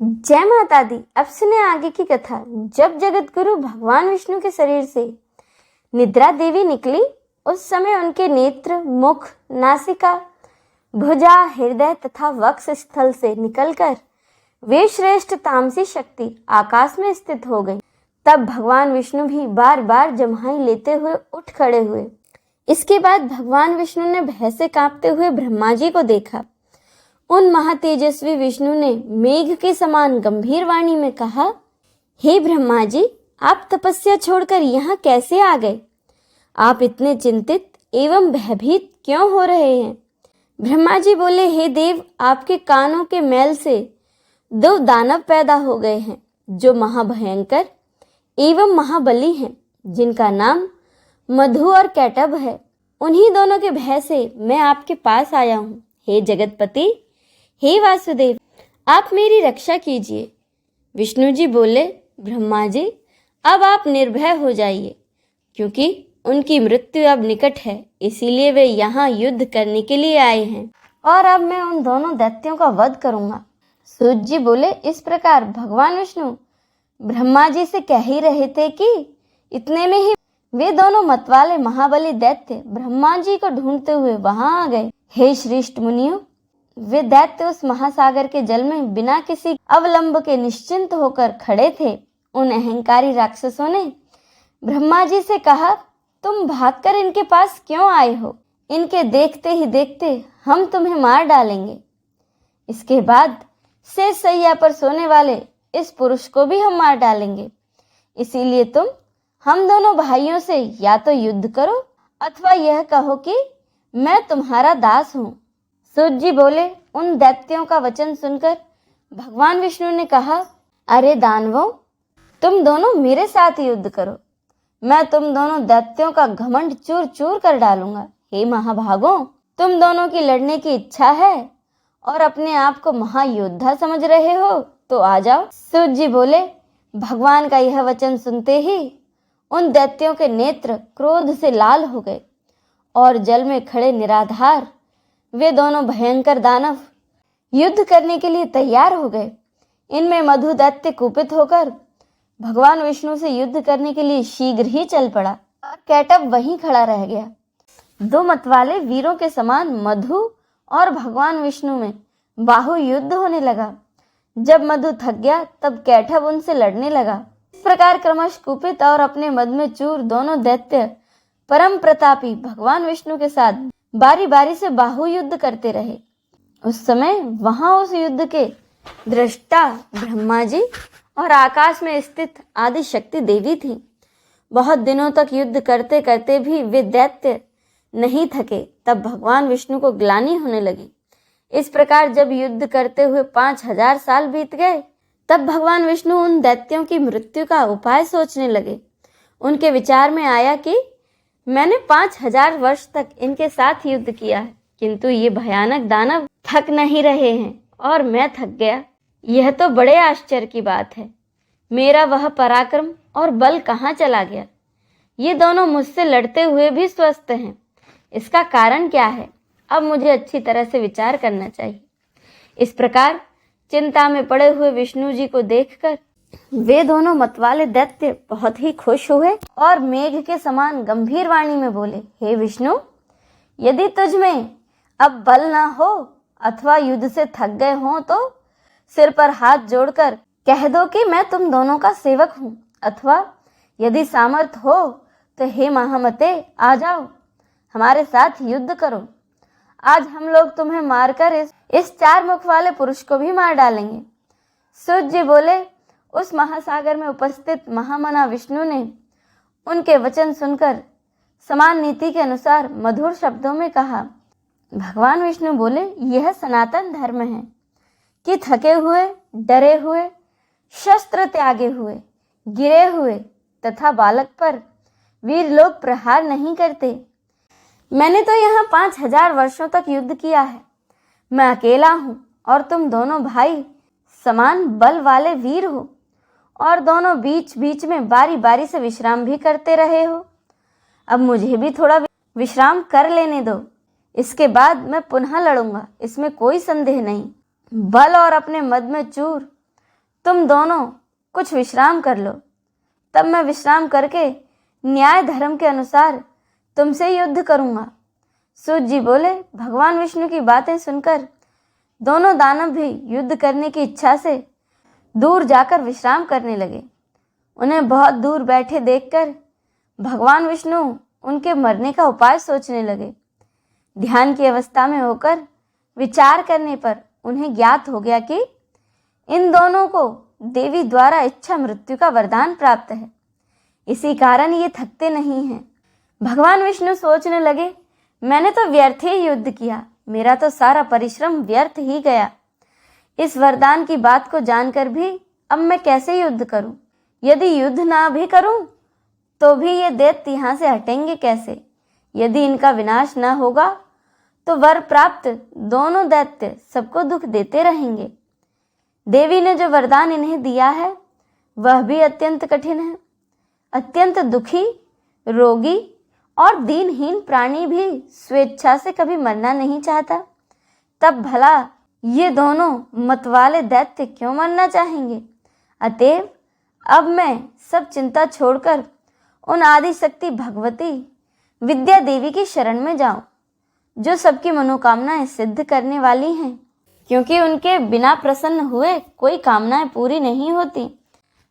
जय माता दी। अब सुने आगे की कथा। जब जगत गुरु भगवान विष्णु के शरीर से निद्रा देवी निकली, उस समय उनके नेत्र, मुख, नासिका, भुजा, हृदय तथा वक्ष स्थल से निकलकर वे श्रेष्ठ तामसी शक्ति आकाश में स्थित हो गई। तब भगवान विष्णु भी बार बार जम्हाई लेते हुए उठ खड़े हुए। इसके बाद भगवान विष्णु ने भय से कांपते हुए ब्रह्मा जी को देखा। उन महातेजस्वी विष्णु ने मेघ के समान गंभीर वाणी में कहा, हे ब्रह्मा जी, आप तपस्या छोड़कर यहाँ कैसे आ गए? आप इतने चिंतित एवं भयभीत क्यों हो रहे हैं? ब्रह्मा जी बोले, हे देव, आपके कानों के मैल से 2 दानव पैदा हो गए हैं जो महाभयंकर एवं महाबली हैं, जिनका नाम मधु और कैटभ है। उन्हीं दोनों के भय से मैं आपके पास आया हूँ। हे जगतपति, हे वासुदेव, आप मेरी रक्षा कीजिए। विष्णु जी बोले, ब्रह्मा जी, अब आप निर्भय हो जाइए, क्योंकि उनकी मृत्यु अब निकट है, इसीलिए वे यहाँ युद्ध करने के लिए आए हैं और अब मैं उन दोनों दैत्यों का वध करूंगा। सूत जी बोले, इस प्रकार भगवान विष्णु ब्रह्मा जी से कह ही रहे थे कि इतने में ही वे दोनों मतवाले महाबली दैत्य ब्रह्मा जी को ढूंढते हुए वहां आ गए। हे श्रेष्ठ मुनियों, वे दैत्य उस महासागर के जल में बिना किसी अवलंब के निश्चिंत होकर खड़े थे। उन अहंकारी राक्षसों ने ब्रह्मा जी से कहा, तुम भागकर इनके पास क्यों आए हो? इनके देखते ही देखते हम तुम्हें मार डालेंगे। इसके बाद शेष सैया पर सोने वाले इस पुरुष को भी हम मार डालेंगे। इसीलिए तुम हम दोनों भाइयों से या तो युद्ध करो अथवा यह कहो कि मैं तुम्हारा दास हूँ। सूत जी बोले, उन दैत्यों का वचन सुनकर भगवान विष्णु ने कहा, अरे दानवों, तुम दोनों मेरे साथ युद्ध करो, मैं तुम दोनों दैत्यों का घमंड चूर चूर कर डालूंगा। हे महाभागों, तुम दोनों की लड़ने की इच्छा है और अपने आप को महायोद्धा समझ रहे हो तो आ जाओ। सूत जी बोले, भगवान का यह वचन सुनते ही उन दैत्यों के नेत्र क्रोध से लाल हो गए और जल में खड़े निराधार वे दोनों भयंकर दानव युद्ध करने के लिए तैयार हो गए। इनमें मधु दैत्य कुपित होकर भगवान विष्णु से युद्ध करने के लिए शीघ्र ही चल पड़ा और कैटभ वहीं खड़ा रह गया। 2 मतवाले वीरों के समान मधु और भगवान विष्णु में बाहु युद्ध होने लगा। जब मधु थक गया तब कैटभ उनसे लड़ने लगा। इस प्रकार क्रमश कुपित और अपने मद में चूर दोनों दैत्य परम प्रतापी भगवान विष्णु के साथ बारी बारी से बाहु युद्ध करते रहे। उस समय वहां उस युद्ध के दृष्टा ब्रह्मा जी और आकाश में स्थित आदि शक्ति देवी थी। बहुत दिनों तक युद्ध करते करते भी वे दैत्य नहीं थके। तब भगवान विष्णु को ग्लानि होने लगी। इस प्रकार जब युद्ध करते हुए 5000 साल बीत गए, तब भगवान विष्णु उन दैत्यों की मृत्यु का उपाय सोचने लगे। उनके विचार में आया कि मैंने 5000 वर्ष तक इनके साथ युद्ध किया है, किंतु ये भयानक दानव थक नहीं रहे हैं और मैं थक गया। यह तो बड़े आश्चर्य की बात है। मेरा वह पराक्रम और बल कहाँ चला गया? ये दोनों मुझसे लड़ते हुए भी स्वस्थ हैं। इसका कारण क्या है? अब मुझे अच्छी तरह से विचार करना चाहिए। इस प्रकार चिंता में पड़े हुए विष्णु जी को देखकर वे दोनों मतवाले दैत्य बहुत ही खुश हुए और मेघ के समान गंभीर वाणी में बोले, हे विष्णु, यदि तुझ में अब बल न हो अथवा युद्ध से थक गए हो तो सिर पर हाथ जोड़कर कह दो कि मैं तुम दोनों का सेवक हूँ, अथवा यदि सामर्थ हो तो हे महामते, आ जाओ, हमारे साथ युद्ध करो। आज हम लोग तुम्हें मारकर इस 4 मुख वाले पुरुष को भी मार डालेंगे। सूत जी बोले, उस महासागर में उपस्थित महामना विष्णु ने उनके वचन सुनकर समान नीति के अनुसार मधुर शब्दों में कहा। भगवान विष्णु बोले, यह सनातन धर्म है कि थके हुए, डरे हुए, शस्त्र त्यागे हुए, गिरे हुए तथा बालक पर वीर लोग प्रहार नहीं करते। मैंने तो यहाँ 5000 वर्षों तक युद्ध किया है। मैं अकेला हूँ और तुम दोनों भाई समान बल वाले वीर हो और दोनों बीच बीच में बारी बारी से विश्राम भी करते रहे हो। अब मुझे भी थोड़ा विश्राम कर लेने दो, इसके बाद मैं पुनः लड़ूंगा, इसमें कोई संदेह नहीं। बल और अपने मद में चूर तुम दोनों कुछ विश्राम कर लो, तब मैं विश्राम करके न्याय धर्म के अनुसार तुमसे युद्ध करूंगा। सूत जी बोले, भगवान विष्णु की बातें सुनकर दोनों दानव भी युद्ध करने की इच्छा से दूर जाकर विश्राम करने लगे। उन्हें बहुत दूर बैठे देखकर भगवान विष्णु उनके मरने का उपाय सोचने लगे। ध्यान की अवस्था में होकर विचार करने पर उन्हें ज्ञात हो गया कि इन दोनों को देवी द्वारा इच्छा मृत्यु का वरदान प्राप्त है, इसी कारण ये थकते नहीं हैं। भगवान विष्णु सोचने लगे, मैंने तो व्यर्थ ही युद्ध किया, मेरा तो सारा परिश्रम व्यर्थ ही गया। इस वरदान की बात को जानकर भी अब मैं कैसे युद्ध करूं? यदि युद्ध ना भी करूं तो भी ये दैत्य यहाँ से हटेंगे कैसे? यदि इनका विनाश न होगा तो वर प्राप्त दोनों दैत्य सबको दुख देते रहेंगे। देवी ने जो वरदान इन्हें दिया है वह भी अत्यंत कठिन है। अत्यंत दुखी, रोगी और दीनहीन प्राणी भी स्वेच्छा से कभी मरना नहीं चाहता, तब भला ये दोनों मतवाले दैत्य क्यों मरना चाहेंगे? अतएव अब मैं सब चिंता छोड़कर उन आदि शक्ति भगवती विद्या देवी की शरण में जाऊं, जो सबकी मनोकामनाएं सिद्ध करने वाली हैं, क्योंकि उनके बिना प्रसन्न हुए कोई कामनाएं पूरी नहीं होती।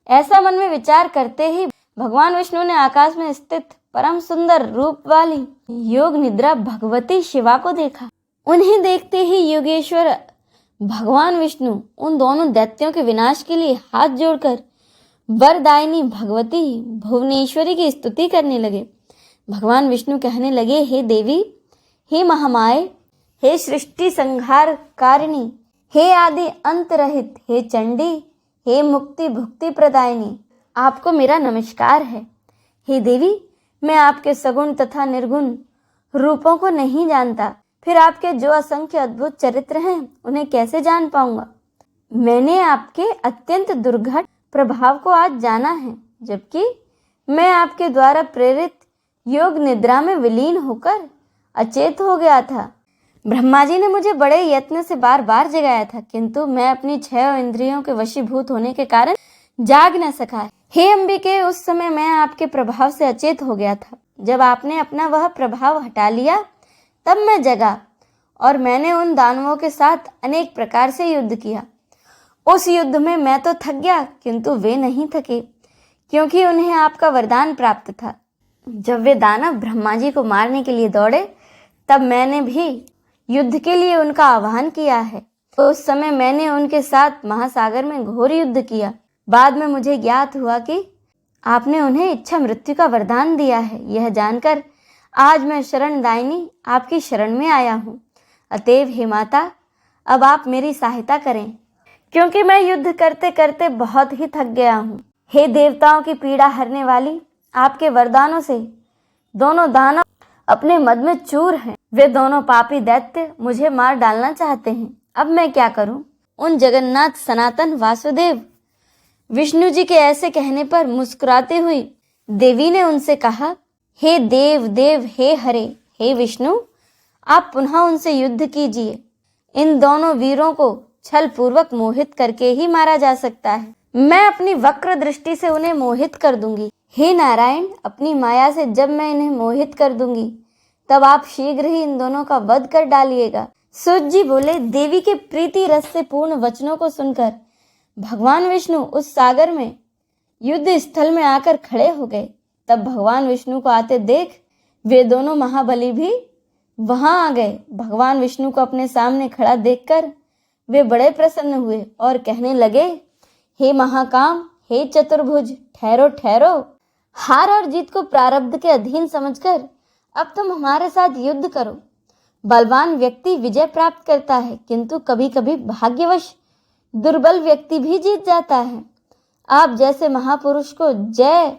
ऐसा मन में विचार करते ही भगवान विष्णु ने आकाश में स्थित परम सुंदर रूप वाली योग निद्रा भगवती शिवा को देखा। उन्हें देखते ही योगेश्वर भगवान विष्णु उन दोनों दैत्यों के विनाश के लिए हाथ जोड़कर वरदायिनी भगवती भुवनेश्वरी की स्तुति करने लगे। भगवान विष्णु कहने लगे, हे देवी, हे महामाये, हे सृष्टि संहार कारिणी, हे आदि अंत रहित, हे चंडी, हे मुक्ति भुक्ति प्रदायिनी, आपको मेरा नमस्कार है। हे देवी, मैं आपके सगुण तथा निर्गुण रूपों को नहीं जानता, फिर आपके जो असंख्य अद्भुत चरित्र हैं उन्हें कैसे जान पाऊंगा? मैंने आपके अत्यंत दुर्घट प्रभाव को आज जाना है, जबकि मैं आपके द्वारा प्रेरित योग निद्रा में विलीन होकर अचेत हो गया था। ब्रह्मा जी ने मुझे बड़े यत्न से बार बार जगाया था, किंतु मैं अपनी 6 इंद्रियों के वशीभूत होने के कारण जाग न सका। हे अंबिके, उस समय मैं आपके प्रभाव से अचेत हो गया था। जब आपने अपना वह प्रभाव हटा लिया तब मैं जगा और मैंने उन दानवों के साथ अनेक प्रकार से युद्ध किया। उस युद्ध में मैं तो थक गया, किंतु वे नहीं थके, क्योंकि उन्हें आपका वरदान प्राप्त था। जब वे दानव ब्रह्मा जी को मारने के लिए दौड़े तब मैंने भी युद्ध के लिए उनका आह्वान किया है। तो उस समय मैंने उनके साथ महासागर में घोर युद्ध किया। बाद में मुझे ज्ञात हुआ कि आपने उन्हें इच्छा मृत्यु का वरदान दिया है। यह जानकर आज मैं शरणदायिनी आपकी शरण में आया हूँ। अतएव हे माता, अब आप मेरी सहायता करें, क्योंकि मैं युद्ध करते करते बहुत ही थक गया हूँ। हे देवताओं की पीड़ा हरने वाली, आपके वरदानों से दोनों दानव अपने मद में चूर हैं। वे दोनों पापी दैत्य मुझे मार डालना चाहते हैं। अब मैं क्या करूं? उन जगन्नाथ सनातन वासुदेव विष्णु जी के ऐसे कहने पर मुस्कुराते हुई देवी ने उनसे कहा, हे देव देव, हे हरे, हे विष्णु, आप पुनः उनसे युद्ध कीजिए। इन दोनों वीरों को छल पूर्वक मोहित करके ही मारा जा सकता है। मैं अपनी वक्र दृष्टि से उन्हें मोहित कर दूंगी। हे नारायण, अपनी माया से जब मैं इन्हें मोहित कर दूंगी तब आप शीघ्र ही इन दोनों का वध कर डालिएगा। सूत जी बोले, देवी के प्रीति रस से पूर्ण वचनों को सुनकर भगवान विष्णु उस सागर में युद्ध स्थल में आकर खड़े हो गए। तब भगवान विष्णु को आते देख वे दोनों महाबली भी वहां आ गए। भगवान विष्णु को अपने सामने खड़ा देखकर वे बड़े प्रसन्न हुए और कहने लगे, हे महाकाम, हे चतुर्भुज, ठहरो ठहरो। हार और जीत को प्रारब्ध के अधीन समझकर अब तुम हमारे साथ युद्ध करो। बलवान व्यक्ति विजय प्राप्त करता है, किंतु कभी कभी भाग्यवश दुर्बल व्यक्ति भी जीत जाता है। आप जैसे महापुरुष को जय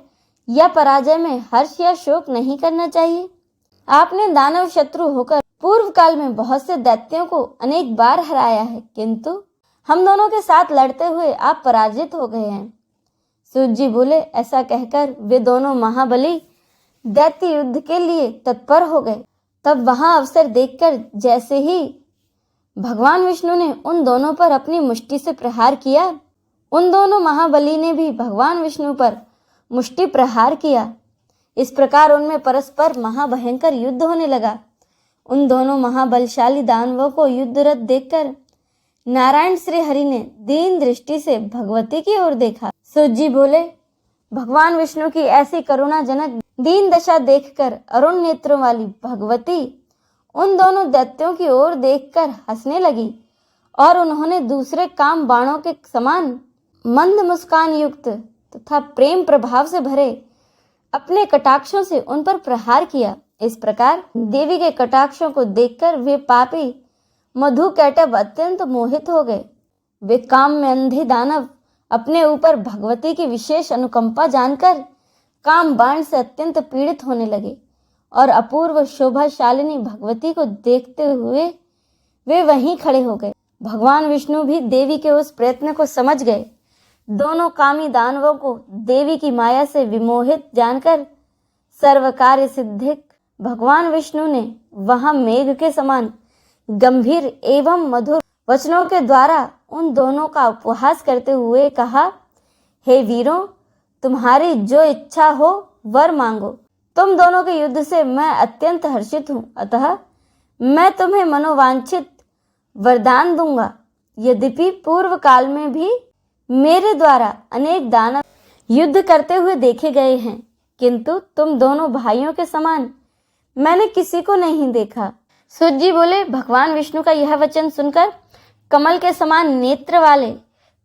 या पराजय में हर्ष या शोक नहीं करना चाहिए। आपने दानव शत्रु होकर पूर्व काल में बहुत से दैत्यों को अनेक बार हराया है, किंतु हम दोनों के साथ लड़ते हुए आप पराजित हो गए हैं। सूत जी बोले, ऐसा कहकर वे दोनों महाबली दैत्य युद्ध के लिए तत्पर हो गए। तब वहां अवसर देखकर जैसे ही भगवान विष्णु ने उन दोनों पर अपनी मुष्टि से प्रहार किया, उन दोनों महाबली ने भी भगवान विष्णु पर मुष्टि प्रहार किया। इस प्रकार उनमें परस्पर महाभयंकर युद्ध होने लगा। उन दोनों महाबलशाली दानवों को युद्धरत देखकर नारायण श्री हरि ने दीन दृष्टि से भगवती की ओर देखा। सूत जी बोले, भगवान विष्णु की ऐसी करुणाजनक दीन दशा देखकर अरुण नेत्रों वाली भगवती उन दोनों दैत्यों की ओर देखकर हंसने लगी और उन्होंने दूसरे काम बाणों के समान मंद मुस्कान युक्त तथा प्रेम प्रभाव से भरे अपने कटाक्षों से उन पर प्रहार किया। इस प्रकार देवी के कटाक्षों को देखकर वे पापी मधु कैटभ अत्यंत मोहित हो गए। वे काम में अंधे दानव अपने ऊपर भगवती की विशेष अनुकंपा जानकर काम बाण से अत्यंत पीड़ित होने लगे और अपूर्व शोभाशालिनी भगवती को देखते हुए वे वहीं खड़े हो गए। भगवान विष्णु भी देवी के उस प्रयत्न को समझ गए। दोनों कामी दानवों को देवी की माया से विमोहित जानकर सर्व कार्य सिद्धिक भगवान विष्णु ने वहां मेघ के समान गंभीर एवं मधुर वचनों के द्वारा उन दोनों का उपहास करते हुए कहा, हे वीरों, तुम्हारी जो इच्छा हो वर मांगो। तुम दोनों के युद्ध से मैं अत्यंत हर्षित हूँ, अतः मैं तुम्हें मनोवांछित वरदान दूंगा। यद्यपि पूर्व काल में भी मेरे द्वारा अनेक दानव युद्ध करते हुए देखे गए हैं, किंतु तुम दोनों भाइयों के समान मैंने किसी को नहीं देखा। सूत जी बोले, भगवान विष्णु का यह वचन सुनकर कमल के समान नेत्र वाले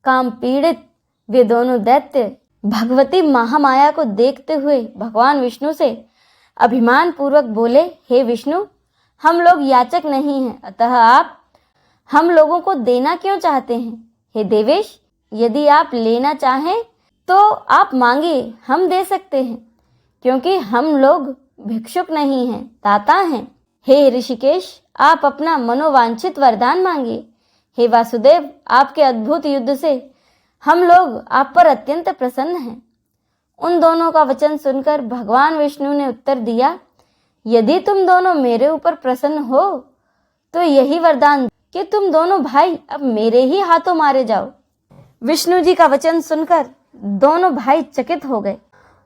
काम पीड़ित वे दोनों दैत्य भगवती महामाया को देखते हुए भगवान विष्णु से अभिमान पूर्वक बोले, हे विष्णु, हम लोग याचक नहीं हैं, अतः आप हम लोगों को देना क्यों चाहते हैं? हे देवेश, यदि आप लेना चाहें तो आप मांगिए, हम दे सकते हैं, क्योंकि हम लोग भिक्षुक नहीं हैं, दाता हैं। हे ऋषिकेश, आप अपना मनोवांछित वरदान मांगिए। हे वासुदेव, आपके अद्भुत युद्ध से हम लोग आप पर अत्यंत प्रसन्न हैं। उन दोनों का वचन सुनकर भगवान विष्णु ने उत्तर दिया, यदि तुम दोनों मेरे ऊपर प्रसन्न हो तो यही वरदान कि तुम दोनों भाई अब मेरे ही हाथों मारे जाओ। विष्णु जी का वचन सुनकर दोनों भाई चकित हो गए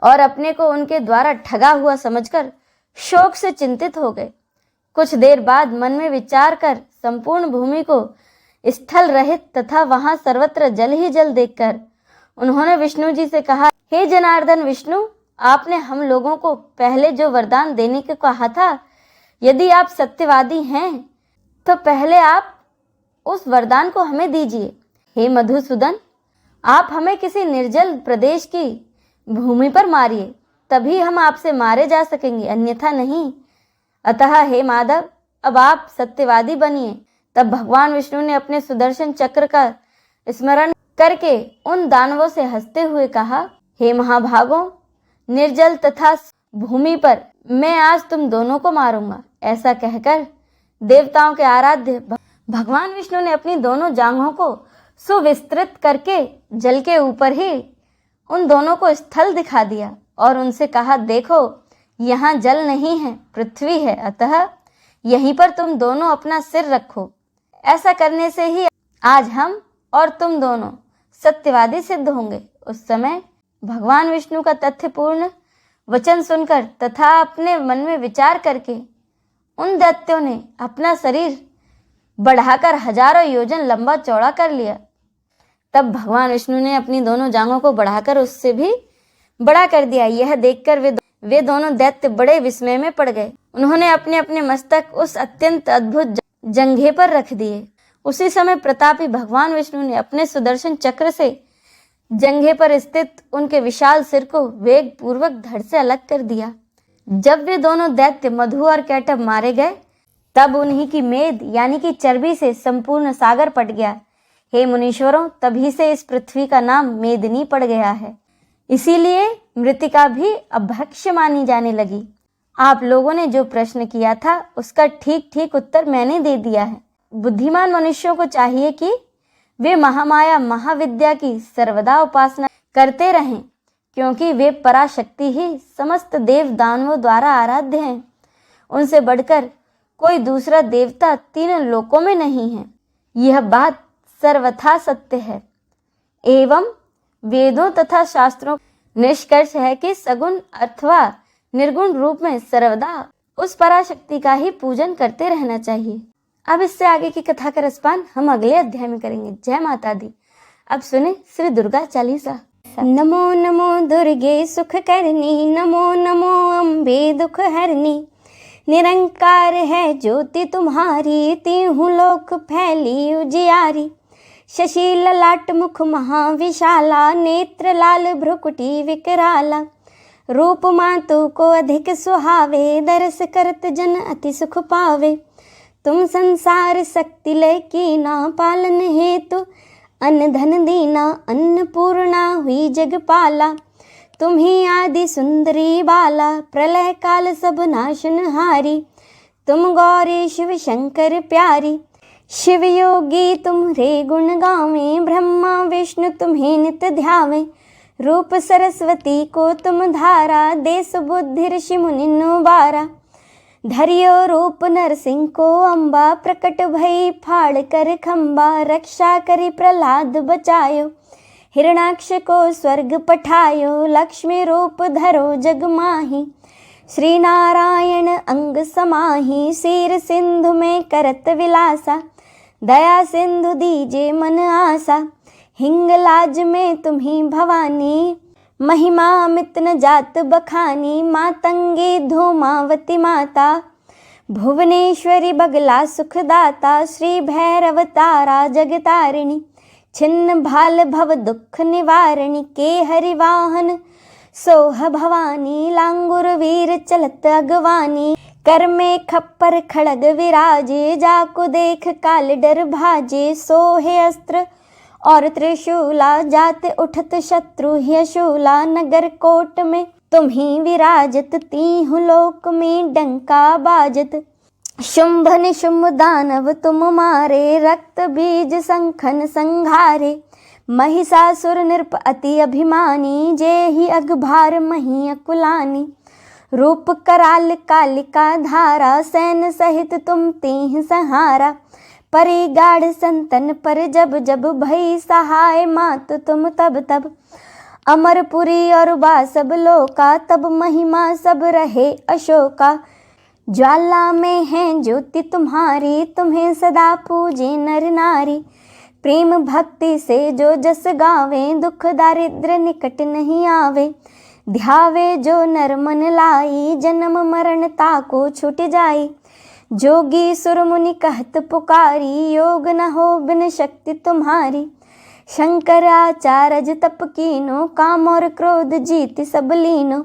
और अपने को उनके द्वारा ठगा हुआ समझकर शोक से चिंतित हो गए। कुछ देर बाद मन में विचार कर संपूर्ण भूमि को स्थल रहित तथा वहां सर्वत्र जल ही जल देखकर उन्होंने विष्णु जी से कहा, हे जनार्दन विष्णु, आपने हम लोगों को पहले जो वरदान देने को कहा था, यदि आप सत्यवादी हैं तो पहले आप उस वरदान को हमें दीजिए। हे मधुसूदन, आप हमें किसी निर्जल प्रदेश की भूमि पर मारिए, तभी हम आपसे मारे जा सकेंगे, अन्यथा नहीं। अतः हे माधव, अब आप सत्यवादी बनिए। तब भगवान विष्णु ने अपने सुदर्शन चक्र का स्मरण करके उन दानवों से हंसते हुए कहा, हे महाभागों, निर्जल तथा भूमि पर मैं आज तुम दोनों को मारूंगा। ऐसा कहकर देवताओं के आराध्य भगवान विष्णु ने अपनी दोनों जांघों को सुविस्तृत करके जल के ऊपर ही उन दोनों को स्थल दिखा दिया और उनसे कहा, देखो, यहाँ जल नहीं है, पृथ्वी है, अतः यहीं पर तुम दोनों अपना सिर रखो। ऐसा करने से ही आज हम और तुम दोनों सत्यवादी सिद्ध होंगे। उस समय भगवान विष्णु का तथ्यपूर्ण वचन सुनकर तथा अपने मन में विचार करके उन दैत्यों ने अपना शरीर बढ़ाकर हजारों योजन लंबा चौड़ा कर लिया। तब भगवान विष्णु ने अपनी दोनों जांघों को बढ़ाकर उससे भी बड़ा कर दिया। यह देखकर वे दोनों दैत्य बड़े विस्मय में पड़ गए। उन्होंने अपने अपने मस्तक उस अत्यंत अद्भुत जंघे पर रख दिए। उसी समय प्रतापी भगवान विष्णु ने अपने सुदर्शन चक्र से जंघे पर स्थित उनके विशाल सिर को वेग पूर्वक धड़ से अलग कर दिया। जब वे दोनों दैत्य मधु और कैटभ मारे गए, तब उन्हीं की मेद यानी कि चर्बी से संपूर्ण सागर पट गया। हे मुनीश्वरों, तभी से इस पृथ्वी का नाम मेदिनी पड़ गया है। इसीलिए मृतिका भी अभक्ष्य मानी जाने लगी। आप लोगों ने जो प्रश्न किया था उसका ठीक ठीक उत्तर मैंने दे दिया है। बुद्धिमान मनुष्यों को चाहिए कि वे महामाया महाविद्या की सर्वदा उपासना करते रहें, क्योंकि वे पराशक्ति ही समस्त देव दानवों द्वारा आराध्य हैं। उनसे बढ़कर कोई दूसरा देवता तीन लोकों में नहीं है। यह बात सर्वथा सत्य है, एवं वेदों तथा शास्त्रों निष्कर्ष है कि सगुण अथवा निर्गुण रूप में सर्वदा उस पराशक्ति का ही पूजन करते रहना चाहिए। अब इससे आगे की कथा का रसपान हम अगले अध्याय में करेंगे। जय माता दी। अब सुने श्री दुर्गा चालीसा। नमो नमो दुर्गे सुख करनी, नमो नमो अम्बे दुख हरनी। निरंकार है ज्योति तुम्हारी, तीहूं लोक फैली उजियारी। शशि ललाट मुख महाविशाला, नेत्र लाल भ्रुकुटी विकराला। रूप मातु को अधिक सुहावे, दरस करत जन अति सुख पावे। तुम संसार शक्ति लय कीना, पालन हेतु अन्न धन दीना। अन्नपूर्णा हुई जगपाला, तुम ही आदि सुंदरी बाला। प्रलय काल सब नाशनहारी, तुम गौरी शिव शंकर प्यारी। शिव योगी तुम्हारे गुण गावें, ब्रह्मा विष्णु तुम्हें नित ध्यावें। रूप सरस्वती को तुम धारा, देश बुद्धि ऋषि मुनि बारा। धरियो रूप नरसिंह को अम्बा, प्रकट भई फाड़ कर खम्बा। रक्षा करी प्रहलाद बचायो, हिरणाक्ष को स्वर्ग पठायो। लक्ष्मी रूप धरो जग माही, श्री नारायण अंग समाही। सिर सिंधु में करत विलासा, दया सिंधु दीजे मन आसा। हिंगलाज में तुम्ही भवानी, महिमा अमित न जात बखानी। मातंगी धूमावती माता, भुवनेश्वरी बगला सुखदाता। श्री भैरव तारा जगतारिणी, छिन्न भाल भव दुख निवारणी। के हरिवाहन सोह भवानी, लांगुर वीर चलत अगवानी। कर में खप्पर खड़ग विराजे, जाको देख काल डर भाजे। सोहे अस्त्र और त्रिशूला, जाते उठत शत्रु ही शूला। नगर कोट में तुम ही विराजत, तीहूं लोक में डंका बाजत। शुंभ निशुंभ दानव तुम मारे, रक्त बीज संखन संघारे। महिषासुर नृप अति अभिमानी, जे ही अघभार मही अकुलानी। रूप कराल कालिका धारा, सैन सहित तुम तीह संहारा। परि गाढ़ संतन पर जब जब, भई सहाय मात तुम तब तब। अमरपुरी और बासब लोका, तब महिमा सब रहे अशोका। ज्वाला में है ज्योति तुम्हारी, तुम्हें सदा पूजे नर नारी। प्रेम भक्ति से जो जस गावे, दुख दारिद्र निकट नहीं आवे। ध्यावे जो नर मन लाई, जन्म मरण ताको छूट जाई। जोगी सुर मुनि कहत पुकारी, योग न हो बिन शक्ति तुम्हारी। शंकराचार्य तप कीनो, काम और क्रोध जीत सब लीनो।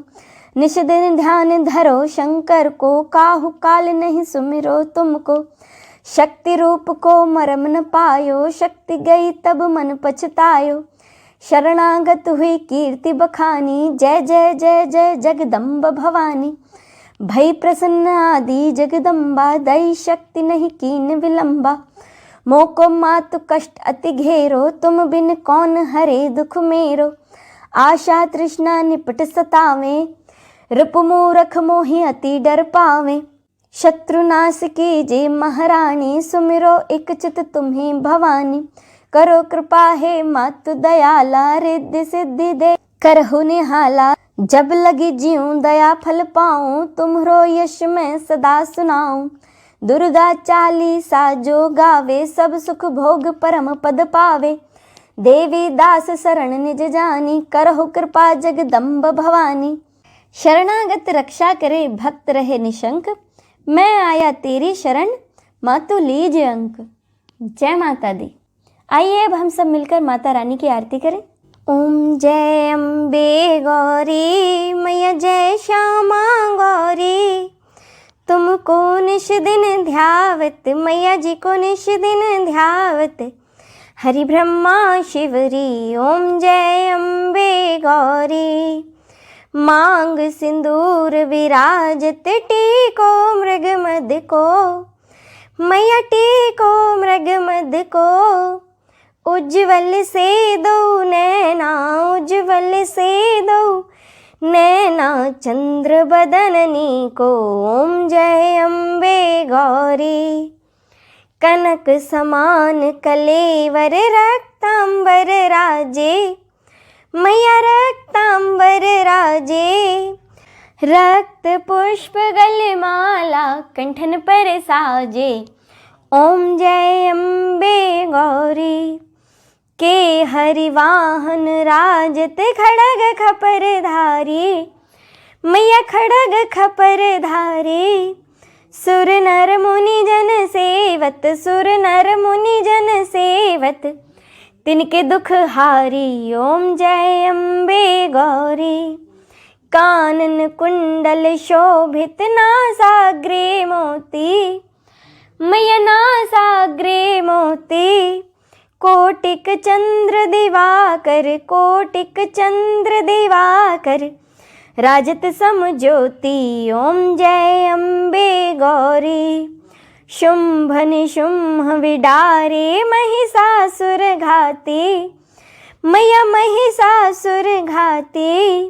निश दिन ध्यान धरो शंकर को, काहू काल नहीं सुमिरो तुमको। शक्ति रूप को मरम न पायो, शक्ति गई तब मन पछतायो। शरणागत हुई कीर्ति बखानी, जय जय जय जय जगदम्ब भवानी। भई प्रसन्न आदि जगदम्बा, दई शक्ति नहीं कीन विलंबा। मोको मातु कष्ट अति घेरो, तुम बिन कौन हरे दुख मेरो। आशा तृष्णा निपट सतावे, रिपु मूरख मोहि अति डर पावे। शत्रुनाश कीजे महारानी, सुमिरो एक चित तुम्हें भवानी। करो कृपा हे मातु दयाला, रिद्धि सिद्धि दे करहु निहाला। जब लगी जीऊं दया फल पाऊं, तुम्हरो यश मैं सदा सुनाऊं। दुर्गा चालीसा जो गावे, सब सुख भोग परम पद पावे। देवी दास शरण निज जानी, करहु कृपा जगदम्ब भवानी। शरणागत रक्षा करे भक्त रहे निशंक, मैं आया तेरी शरण मातु लीजिए अंक। जय माता दी। आइए अब हम सब मिलकर माता रानी की आरती करें। ओम जय अम्बे गौरी, मैया जय श्यामा गौरी। तुमको निश दिन ध्यावत, मैया जी को निश दिन ध्यावत। हरि ब्रह्मा शिवरी, ओम जय अम्बे गौरी। मांग सिंदूर विराजत, टीको मृग मद को। मैया टीको मृग मद को। उज्ज्वल से दो नैना, उज्ज्वल से दो नैना। चंद्र बदननी को, ओम जय अम्बे गौरी। कनक समान कलेवर, रक्त रक्तांबर राजे, मैया रक्तांबर राजे। रक्त पुष्प गलमाला कंठन पर साजे, ओम जय अम्बे गौरी। के हरिवाहन राजत खड़ग खपर धारी, मैया खड़ग खपर धारी। सुर नर मुनि जन सेवत, सुर नर मुनि जन सेवत, तिनके दुख हारी। ओम जय अम्बे गौरी। कानन कुंडल शोभित नासाग्रे मोती, मैया नासाग्रे मोती। कोटिक चंद्र दिवाकर, कोटिक चंद्र दिवाकर, राजत सम ज्योति। ओम जय अम्बे गौरी। शुंभ निशुंभ विडारे महिषासुर घाती, मैया महिषासुर घाती।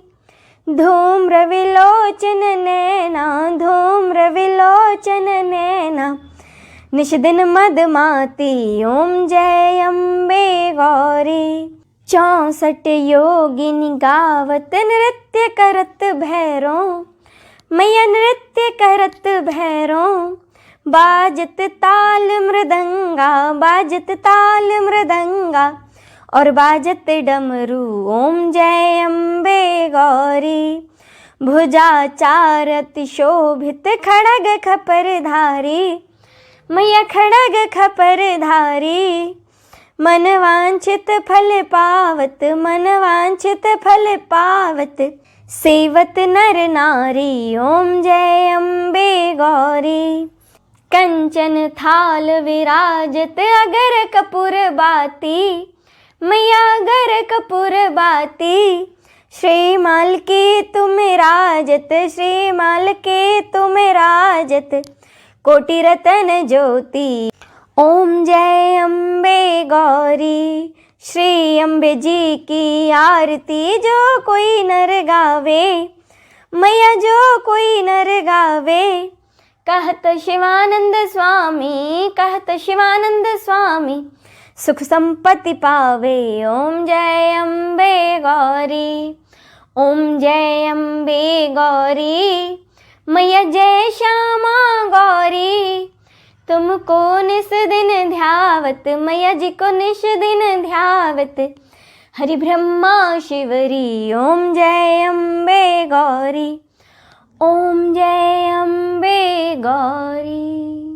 धूम्र विलोचन नैना, धूम्र विलोचन नैना, निषदिन मदमाती। ओम जय अम्बे गौरी। 64 योगिनी गावत नृत्य करत भैरो, मैया नृत्य करत भैरो। बाजत ताल मृदंगा, बाजत ताल मृदंगा, और बाजत डमरू। ओम जय अम्बे गौरी। भुजा चारत शोभित खड़ग खपर धारी, मैया खड़ग खपर धारी। मन वांछित फल पावत, मन वांछित फल पावत, सेवत नर नारी। ओम जय अम्बे गौरी। कंचन थाल विराजत अगर कपूर बाती, मैया अगर कपूर बाती। श्रीमाल के तुम राजत, श्रीमाल के तुम राजत, कोटि रतन ज्योति। ओम जय अम्बे गौरी। श्री अम्बे जी की आरती जो कोई नर गावे, मैया जो कोई नर गावे। कहत शिवानंद स्वामी, कहत शिवानंद स्वामी, सुख संपत्ति पावे। ओम जय अम्बे गौरी। ओम जय अम्बे गौरी। मैया जय श्यामा गौरी। तुमको निस दिन ध्यावत, मैया जी को निस दिन ध्यावत, हरि ब्रह्मा शिवरी। ओम जय अम्बे गौरी। ओम जय अम्बे गौरी।